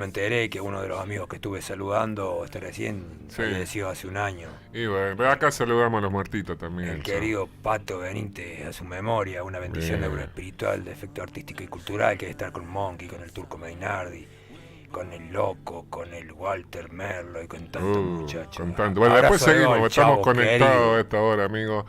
Me enteré que uno de los amigos que estuve saludando recién Sí. falleció hace un año. Y bueno, acá saludamos a los muertitos también, El son. querido Pato Benítez, a su memoria, una bendición de obra Bien. espiritual, de efecto artístico y cultural, que es estar con Monkey, con el Turco Mainardi, con el Loco, con el Walter Merlo y con tantos muchachos. Con tanto. Bueno, después Abrazo de seguimos, gol, estamos chavo conectados a querido. esta hora, amigo.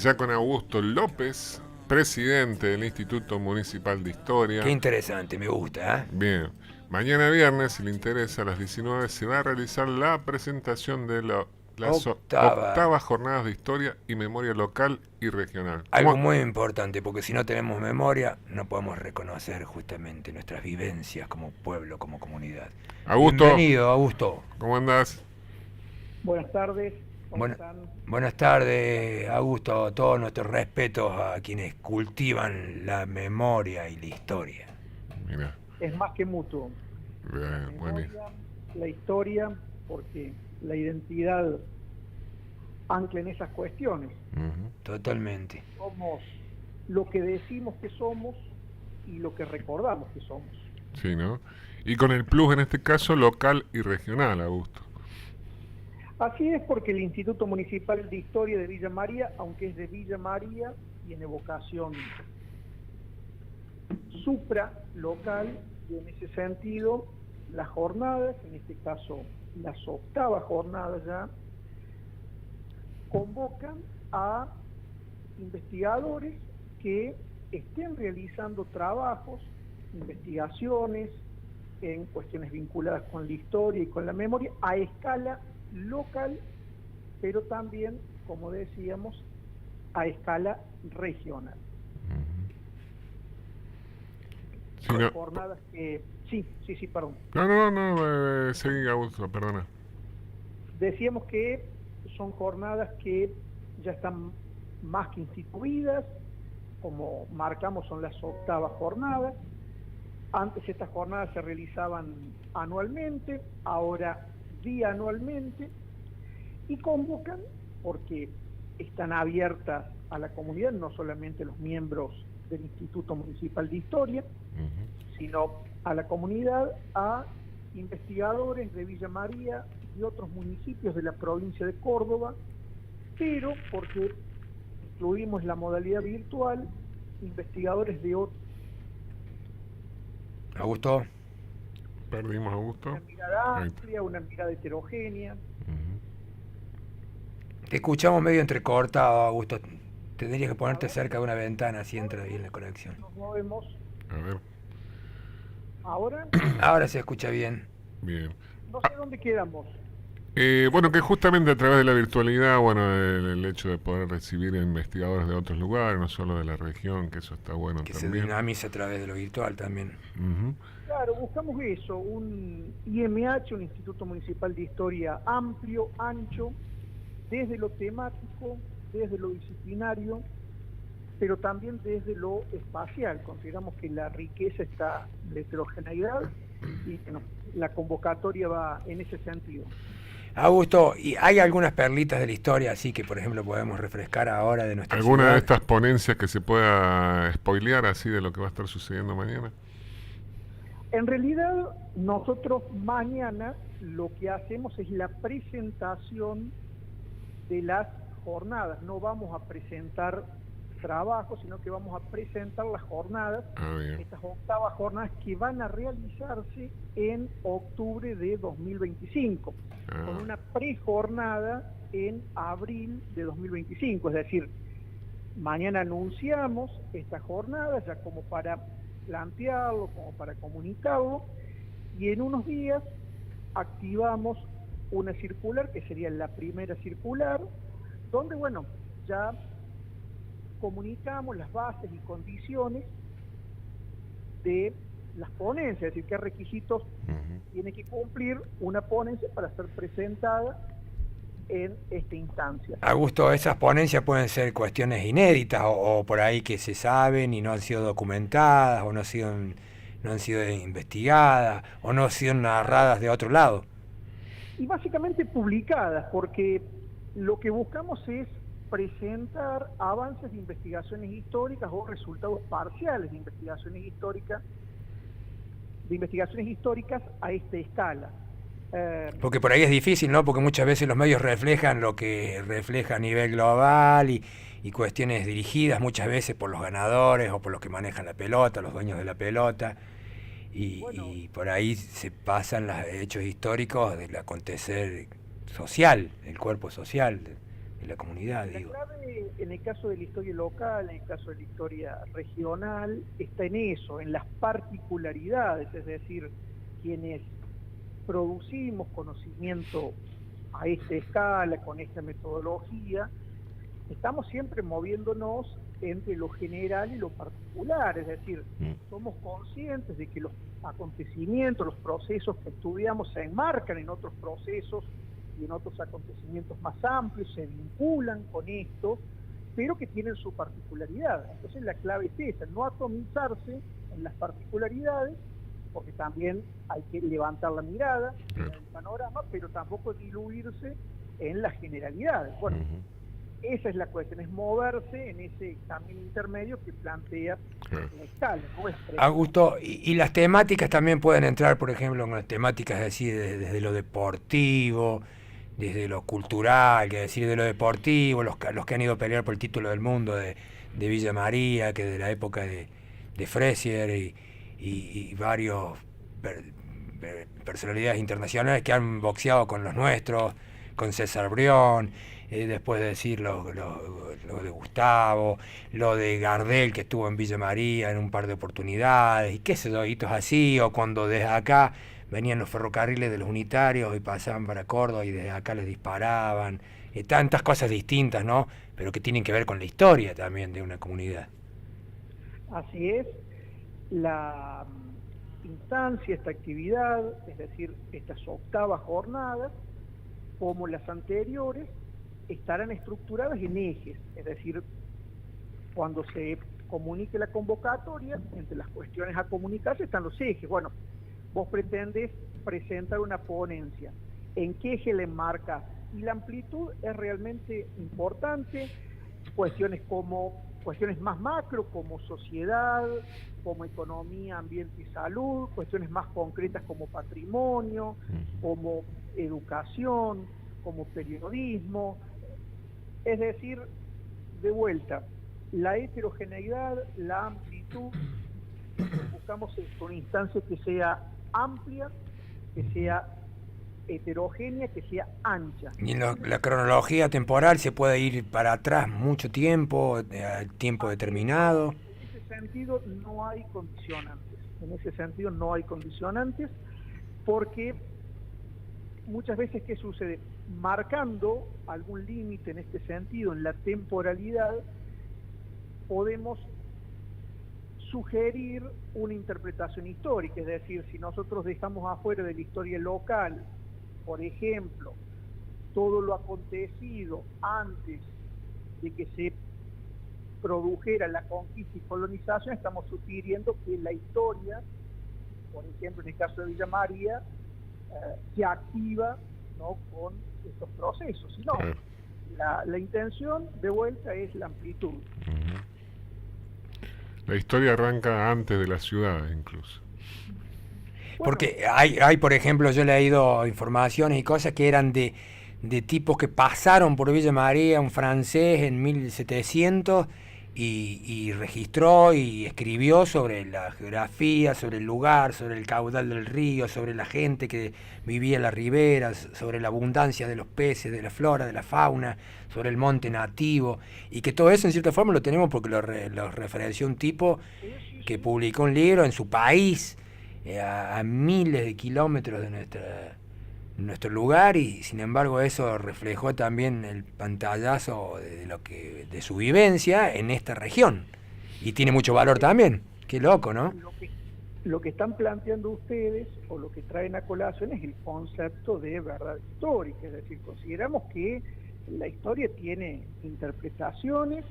Ya con Augusto López, presidente del Instituto Municipal de Qué Historia. interesante, me gusta, ¿eh? Bien. Mañana viernes, si le interesa, a las 19 se va a realizar la presentación de las Octava. octavas jornadas de historia y memoria local y regional. Algo ¿Cómo? muy importante, porque si no tenemos memoria, no podemos reconocer justamente nuestras vivencias como pueblo, como comunidad. Augusto, Bienvenido, Augusto. ¿cómo andás? Buenas tardes, ¿cómo Bueno, están? buenas tardes, Augusto. Todos nuestros respetos a quienes cultivan la memoria y la historia. Mira, Es más que mutuo. La bien, buenísimo. memoria, la historia, porque la identidad ancla en esas cuestiones. Ujú. Totalmente. Somos lo que decimos que somos y lo que recordamos que somos. Sí, ¿no? Y con el plus en este caso local y regional, Augusto. Así es porque el Instituto Municipal de Historia de Villa María, aunque es de Villa María, tiene vocación supralocal y en ese sentido las jornadas, en este caso las octavas jornadas ya, convocan a investigadores que estén realizando trabajos, investigaciones en cuestiones vinculadas con la historia y con la memoria a escala local, pero también, como decíamos, a escala regional. Sí, Son no, jornadas que... Sí, perdón. no, seguí, Augusto, perdona. Decíamos que son jornadas que ya están más que instituidas, como marcamos son las octavas jornadas. Antes estas jornadas se realizaban anualmente, ahora bianualmente, y convocan porque están abiertas a la comunidad, no solamente los miembros del Instituto Municipal de Historia, sino a la comunidad, a investigadores de Villa María y otros municipios de la provincia de Córdoba, pero porque incluimos la modalidad virtual, investigadores de Augusto, Perdimos a Augusto. una mirada Ahí está. amplia, una mirada heterogénea. te escuchamos medio entrecortado, Augusto. Tendrías que A ponerte ver, cerca de una ventana, así entra bien la si conexión. nos movemos A ver, ahora, Ahora se escucha bien. bien. no sé dónde quedamos. Bueno, que justamente a través de la virtualidad, bueno, el hecho de poder recibir investigadores de otros lugares, no solo de la región, que eso está bueno Que se también. dinamiza a través de lo virtual también. Ujú. Claro, buscamos eso, un IMH, un Instituto Municipal de Historia amplio, ancho, desde lo temático, desde lo disciplinario, pero también desde lo espacial. Consideramos que la riqueza está en la heterogeneidad y bueno, la convocatoria va en ese sentido. Augusto, ¿y hay algunas perlitas de la historia así que, por ejemplo, podemos refrescar ahora de nuestra ¿Alguna de ciudad? estas ponencias que se pueda spoilear así de lo que va a estar sucediendo mañana? En realidad, nosotros mañana lo que hacemos es la presentación de las jornadas. No vamos a presentar trabajos, sino que vamos a presentar las jornadas, Ah, bien. estas octavas jornadas que van a realizarse en octubre de 2025, con Ah, una prejornada en abril de 2025. Es decir, mañana anunciamos esta jornada ya como para plantearlo, como para comunicarlo, y en unos días activamos una circular, que sería la primera circular, donde, bueno, ya comunicamos las bases y condiciones de las ponencias, es decir, qué requisitos ujú. tiene que cumplir una ponencia para ser presentada en esta instancia. Augusto, esas ponencias pueden ser cuestiones inéditas o por ahí que se saben y no han sido documentadas o no han sido investigadas o no han sido narradas de otro lado. Y básicamente publicadas, porque lo que buscamos es presentar avances de investigaciones históricas o resultados parciales de investigaciones históricas de investigaciones históricas a esta escala. Porque por ahí es difícil, ¿no? Porque muchas veces los medios reflejan lo que refleja a nivel global y cuestiones dirigidas muchas veces por los ganadores o por los que manejan la pelota, los dueños de la pelota, y por ahí se pasan los hechos históricos del acontecer social, del cuerpo social de la comunidad, La digo. clave en el caso de la historia local, en el caso de la historia regional, está en eso, en las particularidades, es decir, quienes producimos conocimiento a esta escala, con esta metodología, estamos siempre moviéndonos entre lo general y lo particular, es decir, somos conscientes de que los acontecimientos, los procesos que estudiamos se enmarcan en otros procesos y en otros acontecimientos más amplios, se vinculan con esto, pero que tienen su particularidad. Entonces la clave es esa, no atomizarse en las particularidades, porque también hay que levantar la mirada, el panorama, pero tampoco diluirse en las generalidades. Bueno, esa es la cuestión, es moverse en ese camino intermedio que plantea la escala. Augusto, y las temáticas también pueden entrar, por ejemplo, en las temáticas así desde lo deportivo, desde lo cultural, que decir de lo deportivo, los que han ido a pelear por el título del mundo de Villa María, que de la época de Fresier y varios personalidades internacionales que han boxeado con los nuestros, con César Brión, después de decir lo de Gustavo, lo de Gardel, que estuvo en Villa María en un par de oportunidades, y qué sé yo, hitos así, o cuando desde acá venían los ferrocarriles de los unitarios y pasaban para Córdoba y desde acá les disparaban, tantas cosas distintas, ¿no? Pero que tienen que ver con la historia también de una comunidad. Así es, la instancia, esta actividad, es decir, estas octavas jornadas, como las anteriores, estarán estructuradas en ejes, es decir, cuando se comunique la convocatoria, entre las cuestiones a comunicarse están los ejes. Bueno, vos pretendés presentar una ponencia, ¿en qué eje le enmarcas? Y la amplitud es realmente importante, cuestiones más macro, como sociedad, como economía, ambiente y salud, cuestiones más concretas como patrimonio, como educación, como periodismo. Es decir, de vuelta, la heterogeneidad, la amplitud, buscamos una instancia que sea amplia, que sea heterogénea, que sea ancha. Y en la cronología temporal se puede ir para atrás mucho tiempo, tiempo determinado. En ese sentido no hay condicionantes, porque muchas veces, ¿qué sucede? Marcando algún límite en este sentido, en la temporalidad, podemos sugerir una interpretación histórica, es decir, si nosotros dejamos afuera de la historia local, por ejemplo, todo lo acontecido antes de que se produjera la conquista y colonización, estamos sugiriendo que la historia, por ejemplo, en el caso de Villa María, se activa, ¿no?, con estos procesos. Sino, la intención de vuelta es la amplitud. La historia arranca antes de las ciudades, incluso. Porque hay, por ejemplo, yo he leído informaciones y cosas que eran de tipos que pasaron por Villa María, un francés en 1700, y registró y escribió sobre la geografía, sobre el lugar, sobre el caudal del río, sobre la gente que vivía en las riberas, sobre la abundancia de los peces, de la flora, de la fauna, sobre el monte nativo, y que todo eso en cierta forma lo tenemos porque lo referenció un tipo que publicó un libro en su país, a miles de kilómetros de nuestro lugar, y sin embargo eso reflejó también el pantallazo de su vivencia en esta región, y tiene mucho valor también. Qué loco, ¿no? Lo que están planteando ustedes, o lo que traen a colación, es el concepto de verdad histórica, es decir, consideramos que la historia tiene interpretaciones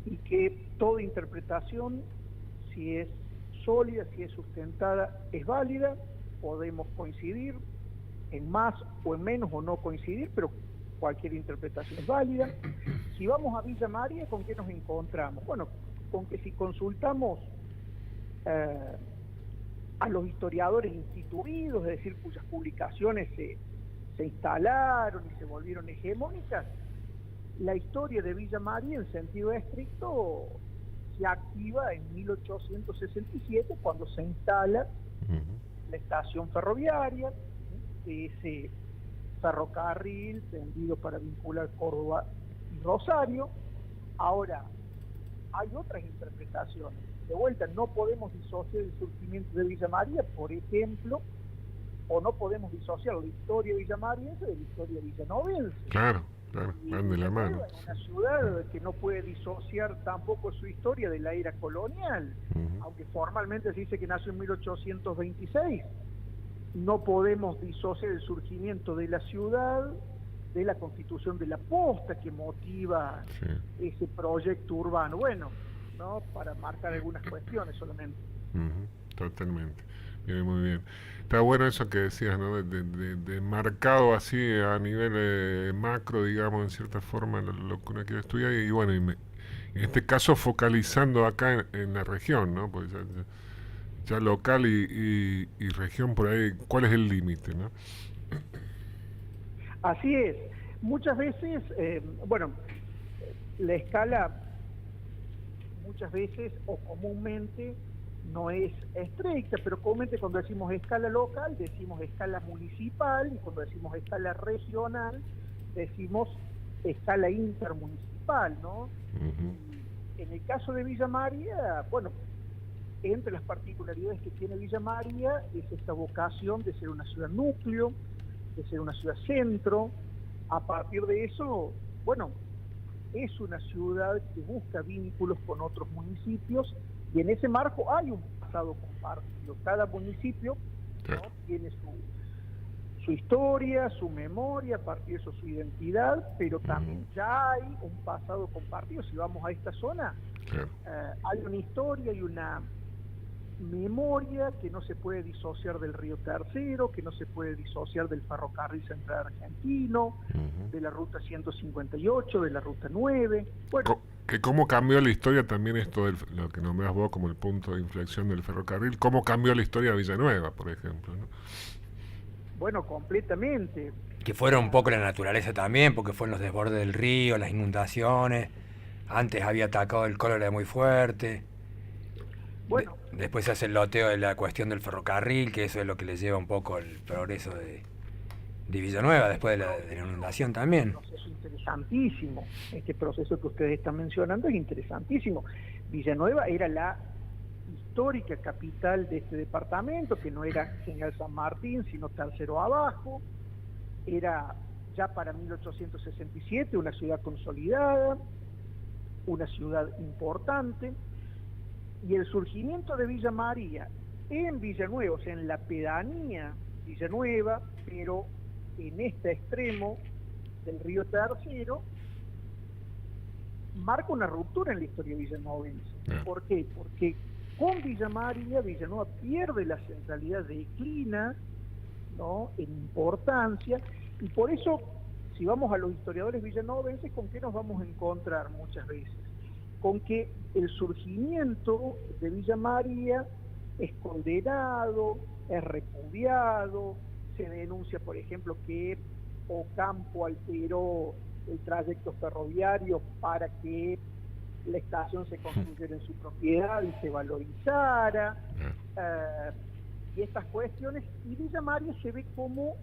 y que toda interpretación, si es sólida, si es sustentada, es válida. Podemos coincidir en más o en menos, o no coincidir, pero cualquier interpretación es válida. Si vamos a Villa María, ¿con qué nos encontramos? Bueno, con que si consultamos a los historiadores instituidos, es decir, cuyas publicaciones se instalaron y se volvieron hegemónicas, la historia de Villa María en sentido estricto se activa en 1867 cuando se instala la estación ferroviaria, ese ferrocarril tendido para vincular Córdoba y Rosario. Ahora, hay otras interpretaciones. De vuelta, no podemos disociar el surgimiento de Villa María, por ejemplo, o no podemos disociar la historia villamaриense de la historia villanovense. Claro, van de la mano. Es una ciudad que no puede disociar tampoco su historia de la era colonial, aunque formalmente se dice que nació en 1826. No podemos disociar el surgimiento de la ciudad de la constitución de la posta que motiva ese proyecto urbano. Bueno, ¿no? Para marcar algunas cuestiones solamente. Totalmente. Viene muy bien. Está bueno eso que decías, ¿no? De marcado así a nivel macro, digamos, en cierta forma, lo que uno quiere estudiar. Y bueno, en este caso focalizando acá en la región, ¿no? Pues ya local y región por ahí, ¿cuál es el límite, no? Así es. Muchas veces, bueno, la escala muchas veces o comúnmente no es estricta, pero comúnmente cuando decimos escala local, decimos escala municipal, y cuando decimos escala regional, decimos escala intermunicipal, ¿no? En el caso de Villa María, bueno, entre las particularidades que tiene Villa María es esta vocación de ser una ciudad núcleo, de ser una ciudad centro. A partir de eso, bueno, es una ciudad que busca vínculos con otros municipios, y en ese marco hay un pasado compartido. Cada municipio, ¿no? Tiene su historia, su memoria, a partir de eso su identidad, pero también ya hay un pasado compartido. Si vamos a esta zona, hay una historia y una memoria que no se puede disociar del Río Tercero, que no se puede disociar del ferrocarril central argentino, de la ruta 158, de la ruta 9. Bueno, que cómo cambió la historia también esto de lo que nombrás vos como el punto de inflexión del ferrocarril, cómo cambió la historia de Villanueva, por ejemplo, ¿no? Bueno, completamente. Que fueron un poco la naturaleza también, porque fueron los desbordes del río, las inundaciones. Antes había atacado el cólera muy fuerte. Bueno, Después se hace el loteo de la cuestión del ferrocarril, que eso es lo que le lleva un poco al progreso de Villanueva después de la inundación también. Es un proceso interesantísimo. Este proceso que ustedes están mencionando es interesantísimo. Villanueva era la histórica capital de este departamento, que no era General San Martín, sino Tercero abajo. Era ya para 1867 una ciudad consolidada, una ciudad importante. Y el surgimiento de Villa María en Villanueva, o sea, en la pedanía Villanueva, pero en este extremo del río Tercero, marca una ruptura en la historia villanovense. ¿Por qué? Porque con Villa María, Villanueva pierde la centralidad, declina, ¿no?, en importancia, y por eso, si vamos a los historiadores villanovenses, ¿con qué nos vamos a encontrar muchas veces? Con que el surgimiento de Villa María es condenado, es repudiado, se denuncia, por ejemplo, que Ocampo alteró el trayecto ferroviario para que la estación se construyera en su propiedad y se valorizara, y estas cuestiones, y Villa María se ve como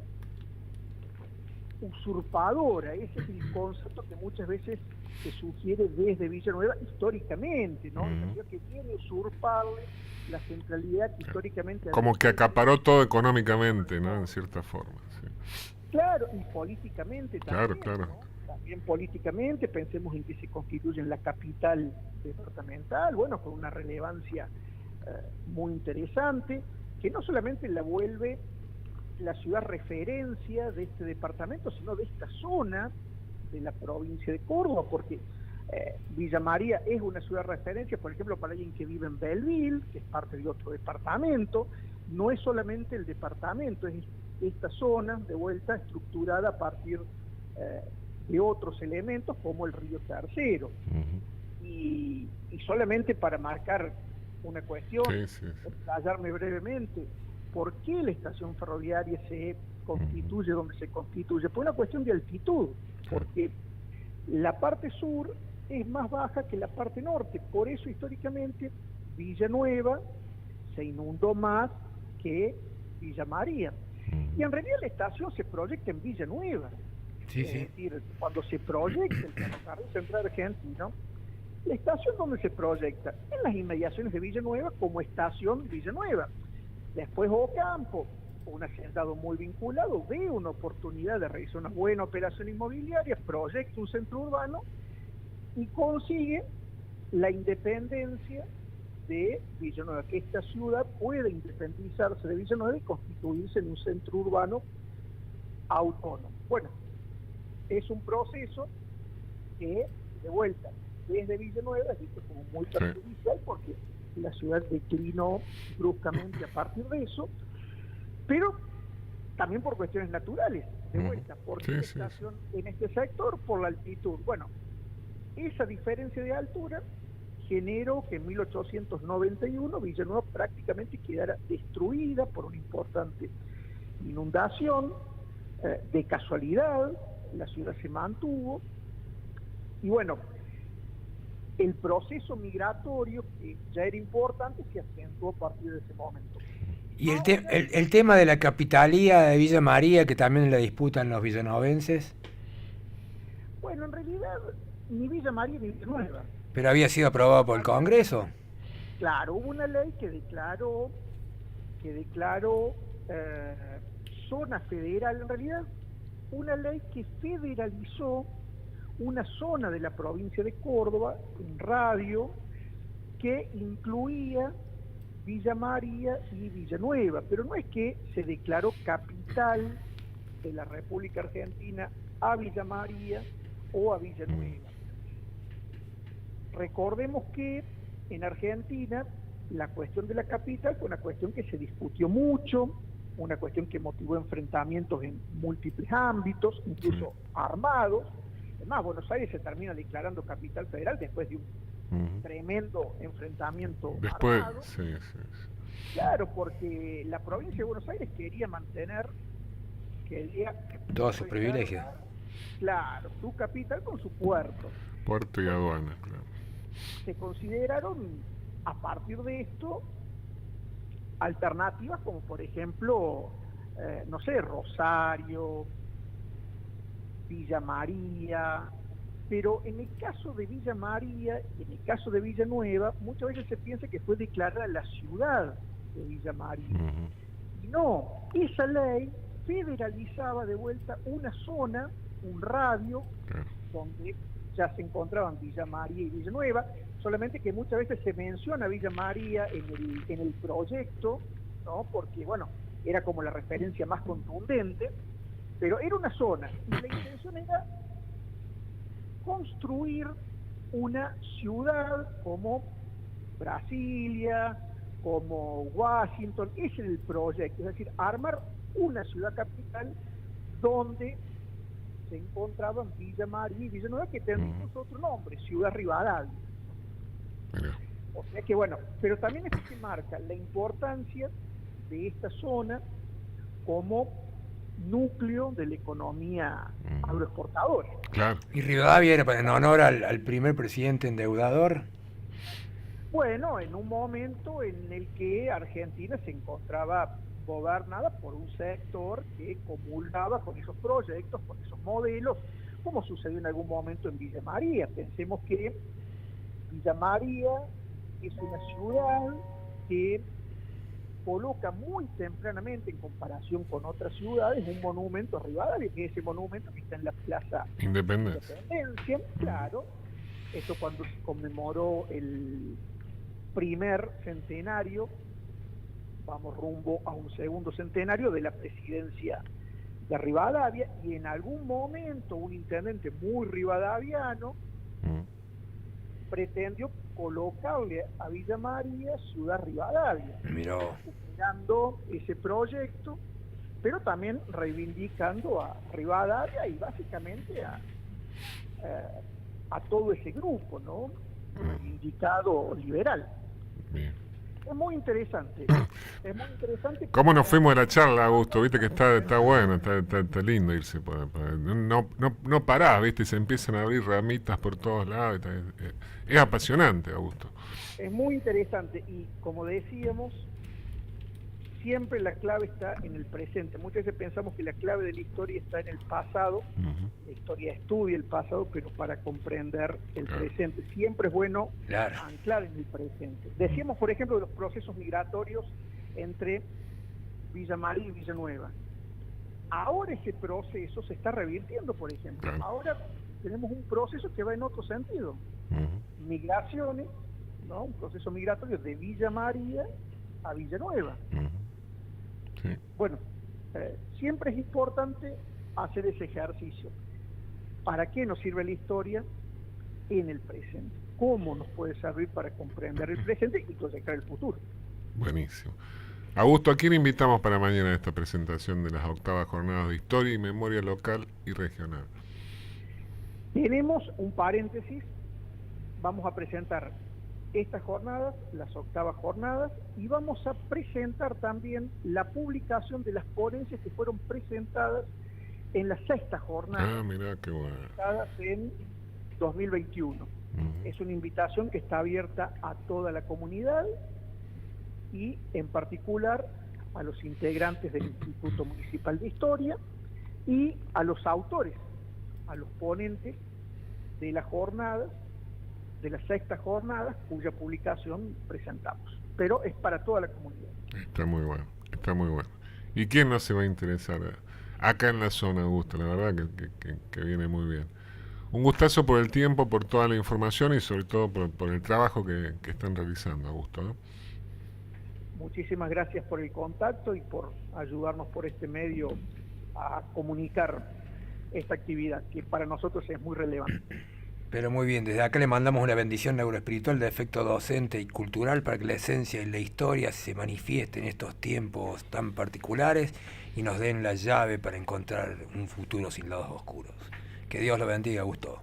usurpadora. Ese es el concepto que muchas veces se sugiere desde Villanueva históricamente, ¿no? Que quiere usurparle la centralidad que históricamente... Como que acaparó todo económicamente, ¿no? En cierta forma, sí. Claro, y políticamente también, Claro. ¿no? También políticamente, pensemos en que se constituye en la capital departamental, bueno, con una relevancia muy interesante, que no solamente la vuelve la ciudad referencia de este departamento, sino de esta zona de la provincia de Córdoba, porque Villa María es una ciudad referencia, por ejemplo, para alguien que vive en Belleville, que es parte de otro departamento. No es solamente el departamento, es esta zona de vuelta estructurada a partir de otros elementos como el río Tercero. Y solamente para marcar una cuestión, explayarme brevemente. ¿Por qué la estación ferroviaria se constituye donde se constituye? Por una cuestión de altitud, porque la parte sur es más baja que la parte norte, por eso históricamente Villanueva se inundó más que Villa María. Y en realidad la estación se proyecta en Villanueva. Es decir, cuando se proyecta el ferrocarril central argentino, la estación donde se proyecta, en las inmediaciones de Villanueva, como estación Villanueva. Después Ocampo, un hacendado muy vinculado, ve una oportunidad de realizar una buena operación inmobiliaria, proyecta un centro urbano y consigue la independencia de Villanueva, que esta ciudad pueda independizarse de Villanueva y constituirse en un centro urbano autónomo. Bueno, es un proceso que, de vuelta, desde Villanueva es visto como muy perjudicial porque la ciudad declinó bruscamente a partir de eso, pero también por cuestiones naturales, de vuelta, porque la estación en este sector, por la altitud. Bueno, esa diferencia de altura generó que en 1891 Villanueva prácticamente quedara destruida por una importante inundación. De casualidad, la ciudad se mantuvo, y bueno, el proceso migratorio, que ya era importante, se acentuó a partir de ese momento. Y el tema de la capitalía de Villa María, que también la disputan los villanovenses. Bueno, en realidad, ni Villa María ni Villanueva. Pero había sido aprobado por el Congreso. Claro, hubo una ley que declaró zona federal, en realidad una ley que federalizó una zona de la provincia de Córdoba, un radio, que incluía Villa María y Villanueva, pero no es que se declaró capital de la República Argentina a Villa María o a Villanueva. Recordemos que en Argentina la cuestión de la capital fue una cuestión que se discutió mucho, una cuestión que motivó enfrentamientos en múltiples ámbitos, incluso armados. Además, Buenos Aires se termina declarando capital federal después de un tremendo enfrentamiento armado. Claro, porque la provincia de Buenos Aires quería todos sus privilegios. Claro, su capital con su puerto. Puerto y aduana, claro. Se consideraron, a partir de esto, alternativas como por ejemplo, Rosario, Villa María, pero en el caso de Villa María y en el caso de Villanueva, muchas veces se piensa que fue declarada la ciudad de Villa María. Y no, esa ley federalizaba de vuelta una zona, un radio, donde ya se encontraban Villa María y Villanueva, solamente que muchas veces se menciona Villa María en el proyecto, ¿no? Porque, bueno, era como la referencia más contundente, pero era una zona, y la intención era construir una ciudad como Brasilia, como Washington, ese era el proyecto, es decir, armar una ciudad capital donde se encontraban Villa María y Villanueva, que tenían otro nombre, Ciudad Rivadavia. O sea que bueno, pero también esto se marca la importancia de esta zona como núcleo de la economía agroexportadora. Claro. ¿Y Rivadavia era en honor al primer presidente endeudador? Bueno, en un momento en el que Argentina se encontraba gobernada por un sector que comulgaba con esos proyectos, con esos modelos, como sucedió en algún momento en Villa María. Pensemos que Villa María es una ciudad que coloca muy tempranamente, en comparación con otras ciudades, un monumento a Rivadavia, que es ese monumento que está en la Plaza Independencia. Claro. Esto cuando se conmemoró el primer centenario, vamos rumbo a un segundo centenario de la presidencia de Rivadavia, y en algún momento un intendente muy rivadaviano pretendió colocarle a Villa María Ciudad Rivadavia, mirando ese proyecto, pero también reivindicando a Rivadavia y básicamente a todo ese grupo, ¿no? Reivindicado liberal. Bien. Es muy interesante. Es muy interesante. ¿Cómo nos fuimos de la charla, Augusto? Viste que está bueno, está lindo irse. No parás, viste, y se empiezan a abrir ramitas por todos lados. Es apasionante, Augusto. Es muy interesante y, como decíamos, siempre la clave está en el presente. Muchas veces pensamos que la clave de la historia está en el pasado. La historia estudia el pasado, pero para comprender el presente siempre es bueno anclar en el presente. Decíamos, por ejemplo, de los procesos migratorios entre Villa María y Villanueva. Ahora ese proceso se está revirtiendo, por ejemplo. Ahora tenemos un proceso que va en otro sentido. Migraciones, ¿no? Un proceso migratorio de Villa María a Villanueva. Sí. Bueno, siempre es importante hacer ese ejercicio. ¿Para qué nos sirve la historia en el presente? ¿Cómo nos puede servir para comprender el presente y proyectar el futuro? Buenísimo. Augusto, ¿a quién invitamos para mañana a esta presentación de las 8ª Jornadas de Historia y Memoria Local y Regional? Tenemos un paréntesis. Vamos a presentar estas jornadas, las 8ª jornadas, y vamos a presentar también la publicación de las ponencias que fueron presentadas en la 6ª jornada. Mirá qué bueno. En 2021. Es una invitación que está abierta a toda la comunidad y en particular a los integrantes del Instituto Municipal de Historia y a los autores, a los ponentes de las jornadas, de las 6ª jornadas, cuya publicación presentamos. Pero es para toda la comunidad. Está muy bueno, está muy bueno. ¿Y quién no se va a interesar acá en la zona, Augusto? La verdad que viene muy bien. Un gustazo por el tiempo, por toda la información y sobre todo por el trabajo que están realizando, Augusto, ¿no? Muchísimas gracias por el contacto y por ayudarnos por este medio a comunicar esta actividad, que para nosotros es muy relevante. Pero muy bien, desde acá le mandamos una bendición neuroespiritual de efecto docente y cultural para que la esencia y la historia se manifieste en estos tiempos tan particulares y nos den la llave para encontrar un futuro sin lados oscuros. Que Dios lo bendiga, Augusto.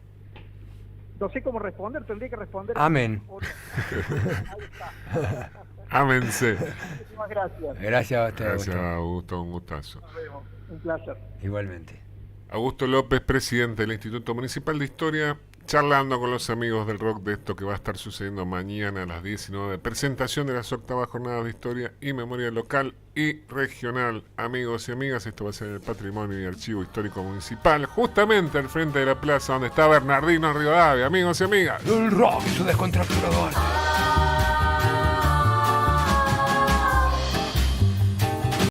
No sé cómo responder, tendría que responder. Amén. Ahí está. Ámense. Muchísimas gracias. Gracias a usted, Gracias, Augusto. Augusto, un gustazo. Nos vemos. Un placer. Igualmente. Augusto López, presidente del Instituto Municipal de Historia, charlando con los amigos del rock de esto que va a estar sucediendo mañana a las 19, presentación de las 8ª Jornadas de Historia y Memoria Local y Regional. Amigos y amigas, esto va a ser en el Patrimonio y Archivo Histórico Municipal, justamente al frente de la plaza donde está Bernardino Rivadavia. Amigos y amigas, El rock y su descontracturador.